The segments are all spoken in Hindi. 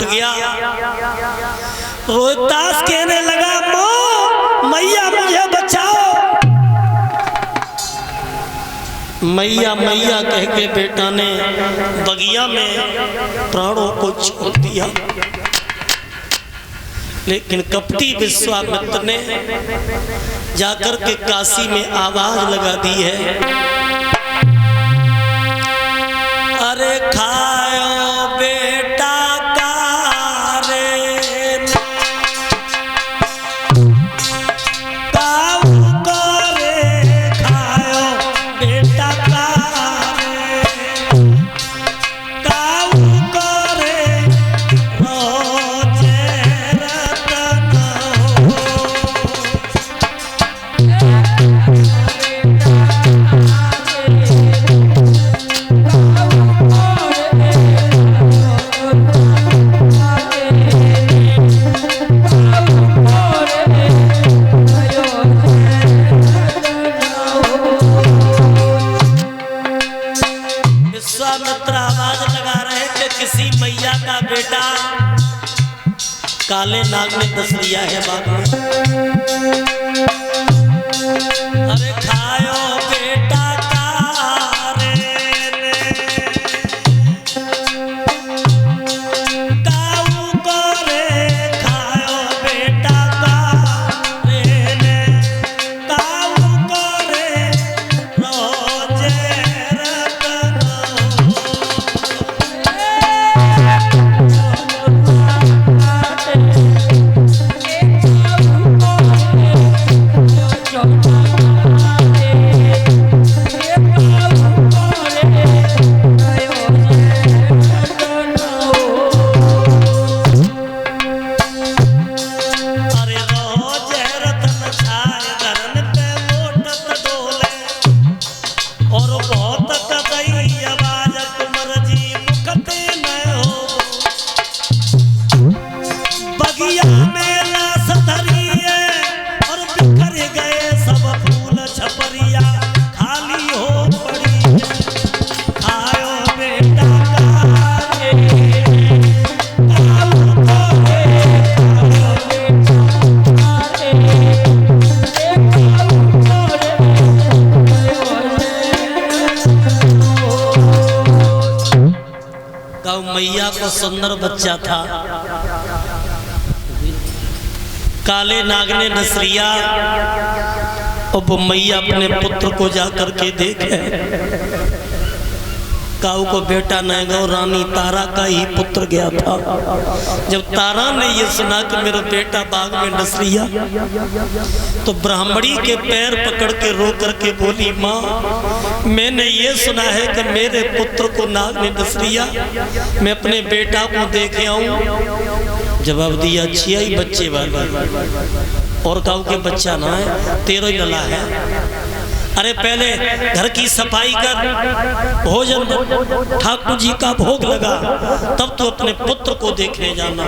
गया। रोहितास कहने लगा माँ मैया मुझे बचाओ। मैया मैया कह के बेटा ने बगिया में प्राणों को छोड़ दिया। लेकिन कपटी विश्वामित्र ने जाकर के काशी में आवाज लगा दी है, अरे खाओ बेटा का रे काऊ को रे, खाओ बेटा का रे काऊ को रे, रोजे रतन बेटा काले नाग ने दस लिया है बाप ने। अरे खाओ बेटा का रे काऊ को रे, खाओ बेटा का रे काऊ को रे, रोजे रतन मैया को सुंदर बच्चा था। काले नाग ने नस लिया। अब मैया अपने पुत्र को जाकर के देखे, काऊ को बेटा नहीं गो, रानी तारा का ही पुत्र गया था। जब तारा ने ये सुना कि मेरा बेटा बाग में नस लिया, तो ब्राह्मणी के पैर पकड़ के रो करके बोली माँ मैंने ये सुना है कि मेरे पुत्र को नाग ने नस लिया, मैं अपने बेटा को देखे आऊं। जवाब दिया अच्छी आई बच्चे वाली, और काऊ के बच्चा ना है, तेरा ही लला है। अरे पहले घर की सफाई कर, भोजन ठाकुर जी का भोग लगा, तब तो अपने पुत्र को देखने जाना।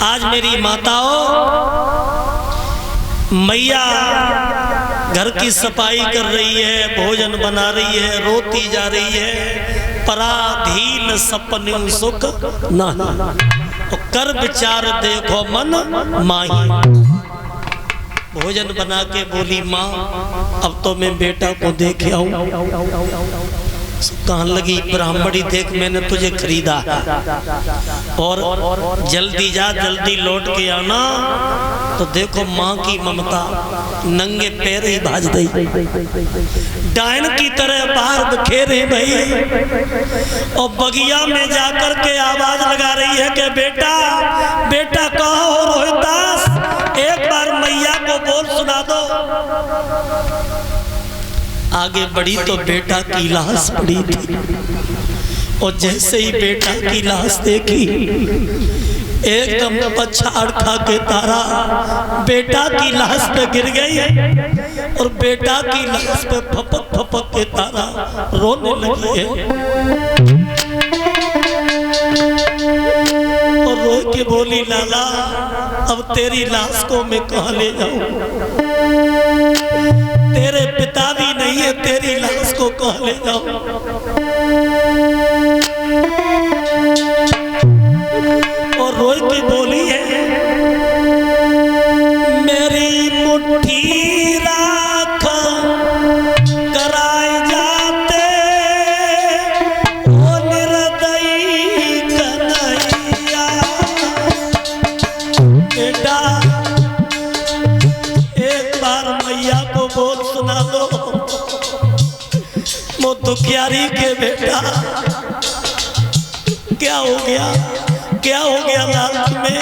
आज मेरी माताओं मैया घर की सफाई कर रही है, भोजन बना रही है, रोती जा रही है। पराधीन सपने सुख ना, तो कर विचार देखो मन माही। भोजन बना के बोली माँ अब तो मैं बेटा को देखे आऊं। कहने लगी ब्राह्मणी देख मैंने तुझे खरीदा है, और जल्दी जा जल्दी लौट के आना। तो देखो माँ की ममता, नंगे पैर ही भाज दी, डायन की तरह बाहर बखेरे भाई, और बगिया में जाकर के आवाज लगा रही है कि बेटा बेटा कहाँ हो रोहितास, एक बार मैया को बोल सुना दो। आगे बढ़ी तो बेटा की लाश पड़ी थी, और जैसे ही बेटा की लाश देखी एकदम पछाड़ खा के तारा बेटा की लाश पे गिर गई, और बेटा की लाश पे फपक फपक के तारा रोने लगी है, और रो के बोली लाला अब तेरी लाश को मैं कहाँ ले जाऊं, तेरे पिता भी नहीं है, तेरी लाश को कहाँ ले जाऊं। सुखियारी के बेटा क्या हो गया, क्या हो गया लाल में?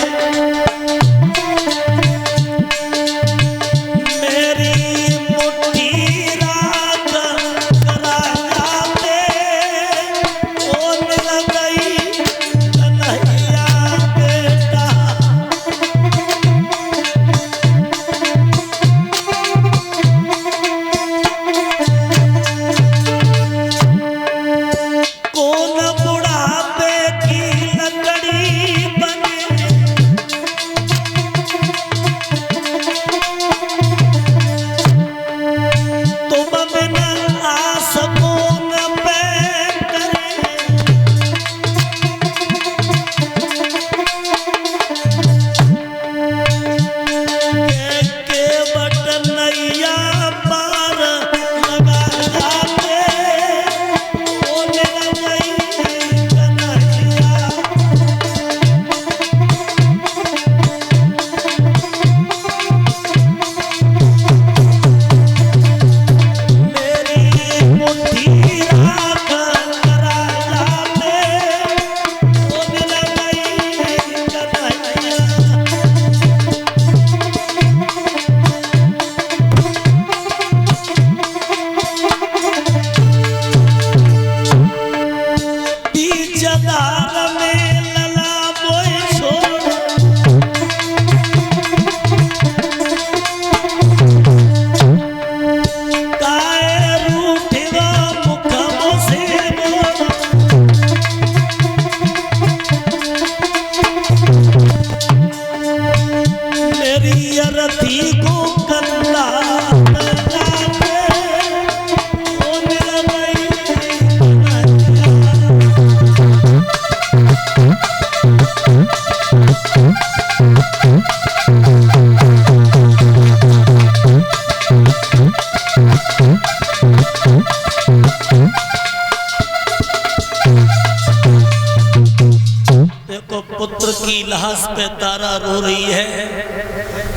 देखो पुत्र की लाश पे तारा रो रही है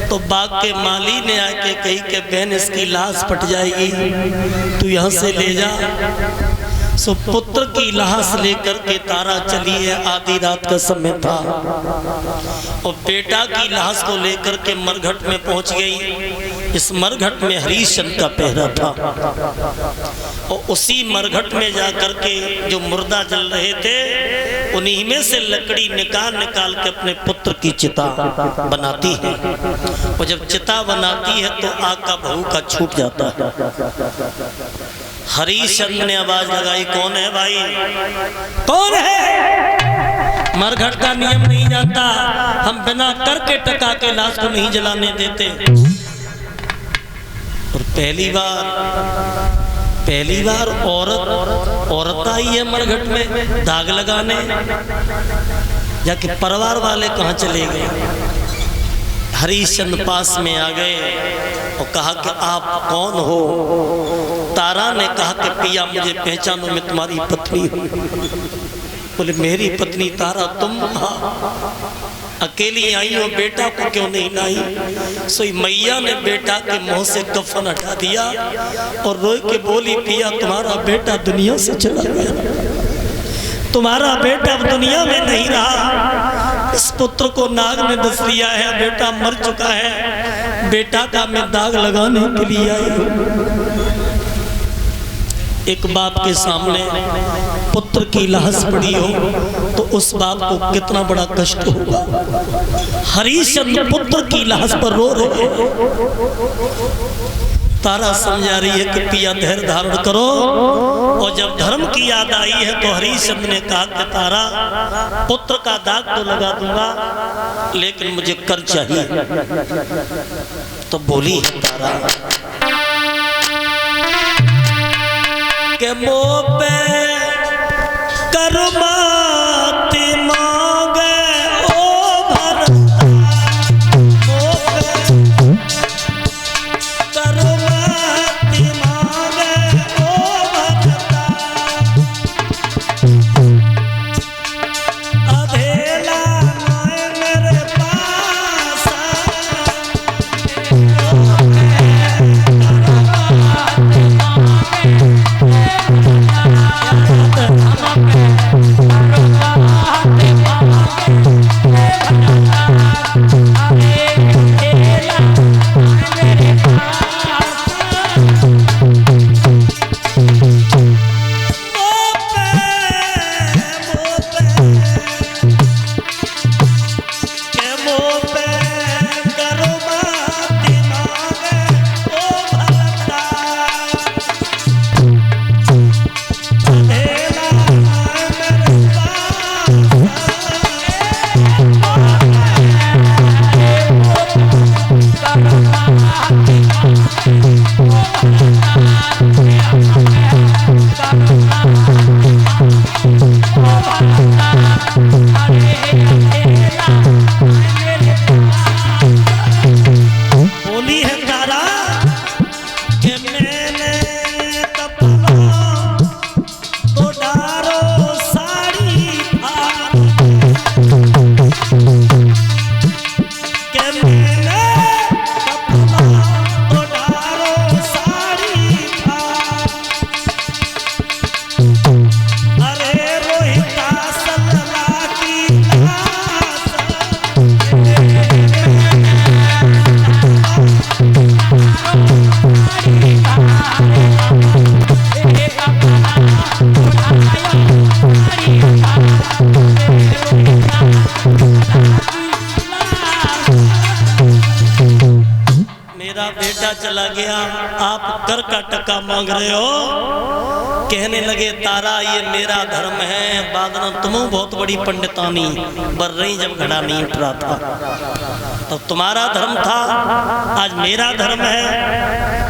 तो बाग के माली ने आके कही कि बहन इसकी लाश फट जाएगी, तू यहाँ से ले जा। सो पुत्र की लाश लेकर के तारा चली है, आधी रात का समय था और बेटा की लाश को लेकर के मरघट में पहुंच गई। इस मरघट में हरिश्चंद्र का पहरा था और उसी मरघट में जाकर के जो मुर्दा जल रहे थे उन्हीं में से लकड़ी निकाल निकाल के अपने पुत्र की चिता बनाती है और जब चिता बनाती है तो आग का बहू का छूट जाता है। हरिश्चंद्र ने आवाज लगाई, कौन है भाई, कौन है? मरघट का नियम नहीं जानता, हम बिना करके टका के लाश को नहीं जलाने देते। और पहली बार औरत आई है मरघट में दाग लगाने, जाके परिवार वाले कहाँ चले गए? हरिश्चंद्र पास में आ गए और कहा कि आप कौन हो? तारा ने कहा कि पिया मुझे पहचानो, मैं तुम्हारी पत्नी हूँ। बोले मेरी पत्नी तारा तुम अकेली आई हो, बेटा को क्यों नहीं लाई? सोई मैया ने बेटा के मुंह से कफन हटा दिया और रोई के बोली, पिया तुम्हारा बेटा दुनिया से चला गया, तुम्हारा बेटा अब दुनिया में नहीं रहा। इस पुत्र को नाग ने दस लिया है, बेटा मर चुका है, बेटा का मैं दाग लगाने के लिए आई हूँ। एक बाप के सामने पुत्र की लाश पड़ी हो तो उस बाप को कितना बड़ा कष्ट होगा। हरिश्चंद्र पुत्र की लाश पर रो रहे। तारा समझा रही है कि पिया धैर्य धारण करो। और जब धर्म की याद आई है तो हरिश्चंद्र ने कहा कि तारा पुत्र का दाग तो लगा दूंगा लेकिन मुझे कर चाहिए। तो बोली तारा के मुँह पे करमाती मांगे ओ भरता, करमाती मांगे ओ भरता, अधेला नाय मेरे पास करमाती मांगे मेरा बेटा चला गया, आप कर का टका मांग रहे हो। कहने लगे तारा ये मेरा धर्म है, बादना तुम बहुत बड़ी पंडितानी बर रही जब घड़ा नहीं उठ रहा था, तब तुम्हारा धर्म था, आज मेरा धर्म है।